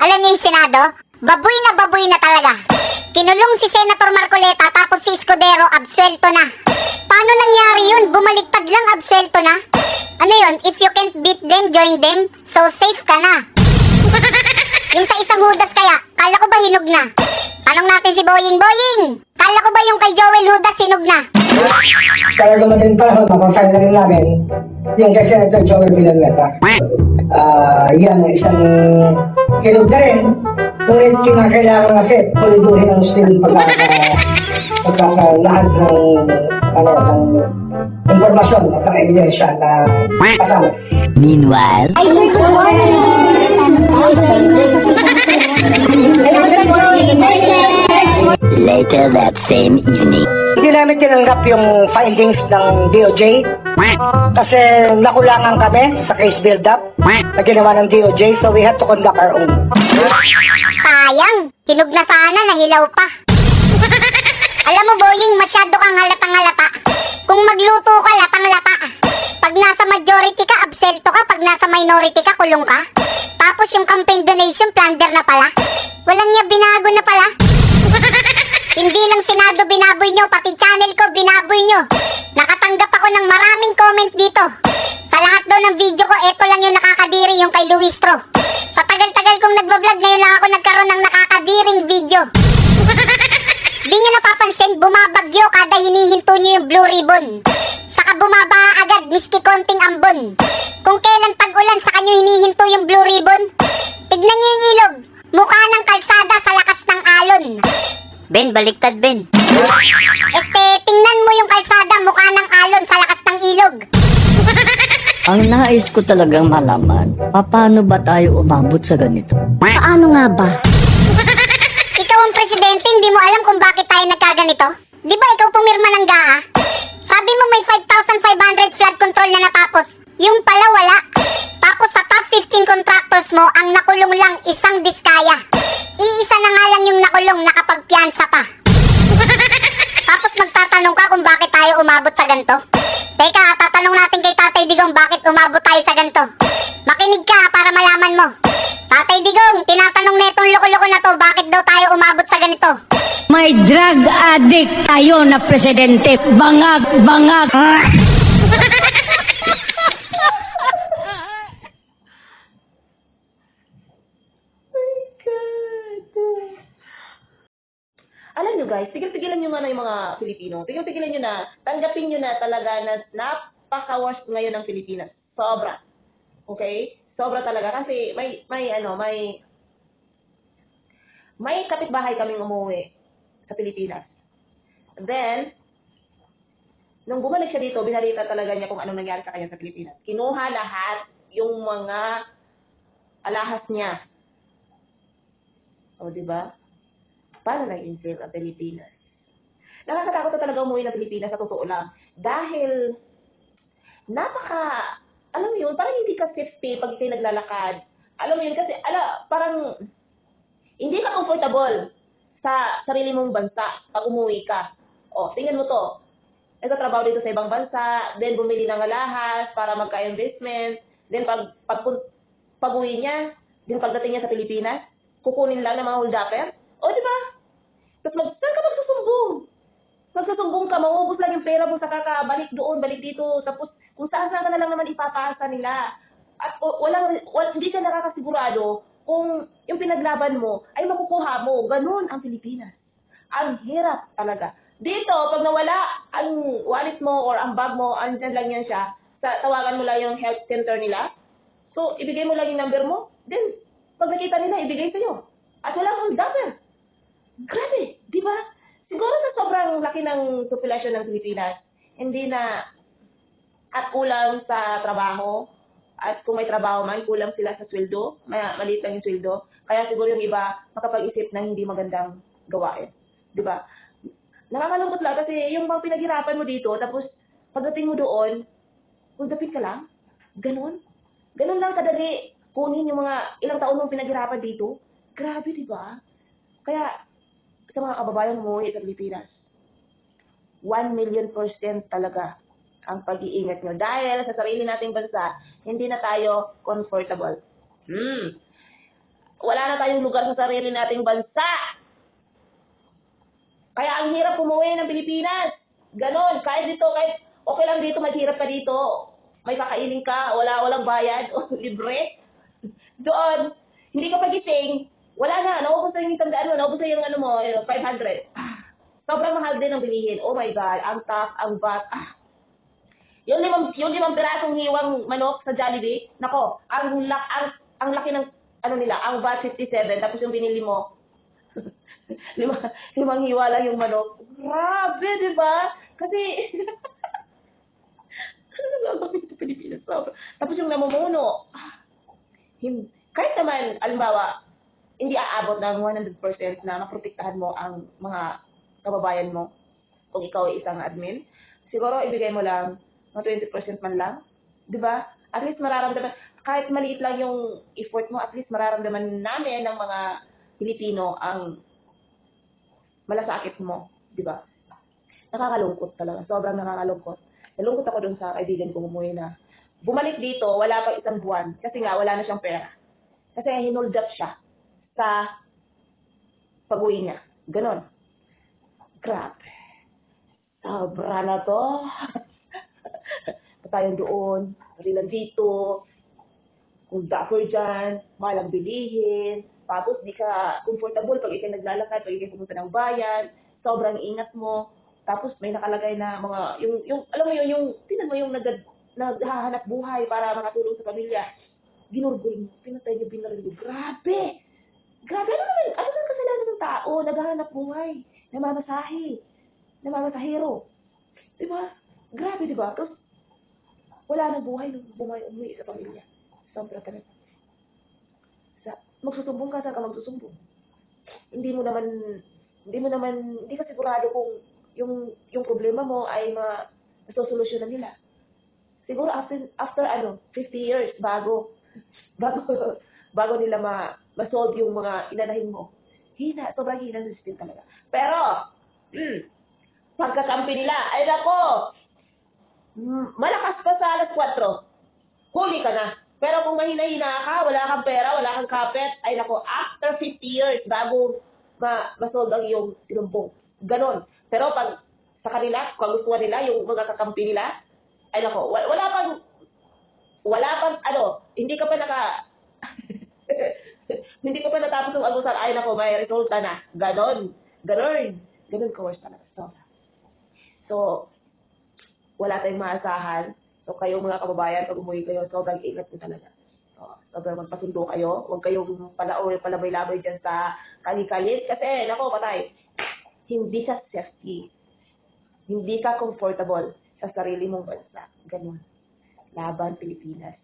Alam niyo yung Senado? Baboy na talaga. Kinulong si Senator Marcoleta tapos si Escudero absuelto na. Paano nangyari yun? Bumaliktad lang, absuelto na. Ano yun? If you can't beat them, join them. So safe ka na. Yung sa isang Judas kaya, kala ko ba hinog na? Tanong natin si Boying. Boying! Kala ko ba yung kay Joel Judas hinog na? Kaya dumating panahon, makonsign na rin namin yung kay Senator Joel Villanueva. Yan, isang hinog na rin. Ngunit kinakailangan kasi puliduhin ang gusto yung pagkakalahat ng informasyon at ang ebidensya na kasama. Meanwhile, later that same evening, Hindi namin tinanggap yung findings ng DOJ kasi nakulangan kami sa case build-up na ginawa ng DOJ, so we had to conduct our own. Sayang, hinog na sana, nahilaw pa. Alam mo, Boying, masyado kang halatang-halata. Kung magluto ka, latang-lata. Pag nasa majority ka, absuelto ka. Pag nasa minority ka, kulong ka. Tapos yung campaign donation, plunder na pala. Walang niya, binago na pala. Hindi lang Senado binaboy nyo, pati channel ko binaboy nyo. Nakatanggap ako ng maraming comment dito. Sa lahat daw ng video ko, eto lang yung nakakadiri, yung kay Luistro. Sa tagal-tagal kong nagbablog, ngayon lang ako nagkaroon ng nakakadiring video. Di nyo napapansin, bumabagyo kada hinihinto nyo yung blue ribbon. Saka bumaba agad, miski konting ambon. Kung kailan tag-ulan, saka nyo hinihinto yung blue ribbon. Tignan nyo yung ilog, mukha ng kalsada sa lakas ng alon. Ben, baliktad Ben. Tingnan mo yung kalsada, mukha ng alon sa lakas ng ilog. Ang nais ko talagang malaman, paano ba tayo umabot sa ganito? Paano nga ba? Ikaw ang presidente, hindi mo alam kung bakit tayo nagkaganito? Di ba ikaw pumirma ng GAA? Sabi mo may 5,500 flood control na natapos. Yung pala wala. Tapos sa top 15 contractors mo, ang nakulong lang isang diskaya. Iisa na nga lang yung nakulong, nakapagpiyansa pa. Tapos magtatanong ka kung bakit tayo umabot sa ganito? Teka, tatanong natin kay Tatay Digong bakit umabot tayo sa ganito. Makinig ka para malaman mo. Tatay Digong, tinatanong netong loko-loko na to, bakit daw tayo umabot sa ganito? May drug addict tayo na presidente. Bangag, bangag. Alam nyo guys, tigil-tigilan nyo nga na yung mga Pilipino. Tigil-tigilan nyo na, tanggapin nyo na talaga na napaka-worst ngayon ng Pilipinas. Sobra. Okay? Sobra talaga. Kasi may kapitbahay kaming umuwi sa Pilipinas. Then, nung bumalik siya dito, binalita talaga niya kung anong nangyari sa kanya sa Pilipinas. Kinuha lahat yung mga alahas niya. O, diba? Paano nag-infill ang Pilipinas? Nakakatakot na talaga umuwi ng Pilipinas sa totoo lang. Dahil, alam mo yun, parang hindi ka safety pag ikay naglalakad. Alam mo yun, kasi, parang, hindi ka comfortable sa sarili mong bansa pag umuwi ka. O, tingnan mo to. Nagtatrabaho dito sa ibang bansa, then bumili ng alahas para magka-investment, then pag uwi niya, then pagdating niya sa Pilipinas, kukunin lang ng mga hold-upper. O, di ba? Tapos saan ka magsusumbong? Magsusumbong ka, mauubos lang yung pera mo sa kakabalik doon, balik dito. Tapos kung saan ka na lang naman ipapasa nila. At hindi ka nakakasigurado kung yung pinaglaban mo ay makukuha mo. Ganun ang Pilipinas. Ang hirap talaga. Dito, pag nawala ang wallet mo or ang bag mo, andyan lang yan siya, tawagan mo lang yung health center nila. So, ibigay mo lang yung number mo. Then, pag nakita nila, ibigay sa'yo. At walang hold-upper. Grabe, di ba? Siguro sa sobrang laki ng populasyon ng Pilipinas, hindi na at kulang sa trabaho, at kung may trabaho man, kulang sila sa sweldo, maliit lang yung sweldo, kaya siguro yung iba makapag-isip ng hindi magandang gawain. Di ba? Nakakalungkot lang kasi yung mga pinaghirapan mo dito, tapos pagdating mo doon, hold-upin ka lang? Ganun? Ganun lang kadali kunin yung mga ilang taon mong pinaghirapan dito? Grabe, di ba? Kaya, sa mga kababayan umuwi sa Pilipinas, 1,000,000% talaga ang pag-iingat nyo. Dahil sa sarili nating bansa, hindi na tayo comfortable. wala na tayong lugar sa sarili nating bansa. Kaya ang hirap umuwi ng Pilipinas. Ganon. Kahit dito, kahit okay lang dito, maghirap ka dito. May kakainin ka, walang bayad, o libre. Doon, hindi ka pagising, wala na, naubos na yung tandaan mo, naubos na yung 500. Sobrang mahal din ang bilihin. Oh my God, ang tax, ang VAT. Yung limang pirasong hiwang manok sa Jollibee, nako, ang laki ng, nila, ang VAT 57, tapos yung binili mo, limang hiwa lang yung manok. Grabe, di ba? Kasi, ano gagawin sa Pilipinas? Tapos yung namumuno, kahit naman, alimbawa, hindi aabot ng 100% na maprotektahan mo ang mga kababayan mo kung ikaw ay isang admin, siguro ibigay mo lang mga 20% man lang. Di ba? At least mararamdaman, kahit maliit lang yung effort mo, at least mararamdaman namin ng mga Pilipino ang malasakit mo. Di ba? Nakakalungkot talaga. Sobrang nakakalungkot. Nalungkot ako dun sa kaibigan kong umuwi na bumalik dito, wala pang isang buwan. Kasi nga, wala na siyang pera. Kasi hinold up siya sa pag-uwi niya. Ganon. Grabe. Sobra na to. Patayan doon, parilan dito, kung dapper dyan, malang bilihin, tapos di ka comfortable pag ikay naglalakad, pag ikay pumunta ng bayan, sobrang ingat mo, tapos may nakalagay na mga, yung alam mo yun, tinan mo yung naghahanap buhay para makatulong sa pamilya, ginurgol mo, pinatay niyo, binaril niyo, grabe! Grabe, ano naman kasalanan ng tao, naghahanap buhay, namamasahero, diba? Grabe, diba? Tapos, wala nang buhay nung umuwi sa pamilya. Sobra talaga. Magsusumbong ka, saan ka magsusumbong? Hindi ka sigurado kung yung problema mo ay masosolusyonan nila. Siguro after 50 years bago nila ma-solve yung mga inanahin mo. Sobrang hina ng system talaga. Pero, pagkakampi nila, ay nako, malakas pa sa alas 4. Huli ka na. Pero kung mahina-hina ka, wala kang pera, wala kang kapit, ay nako, after 50 years, bago ma-solve ang iyong sinumbong. Ganon. Pero pag sa kanila, kung gusto nila, yung mga kakampi nila, ay nako, wala pang, hindi ka pa hindi ko pa natapos yung agusan, ay nako, may resulta na. Ganon ka-worse talaga. So, wala tayong maasahan. So, kayong mga kababayan, pag umuwi kayo, sobrang ingat nyo talaga. So, sobrang magpasundo kayo. Huwag kayong palabay-labay dyan sa kali-kalit. Kasi, nako, patay. Hindi ka safety. Hindi ka comfortable sa sarili mong bansa. Ganun. Laban, Pilipinas.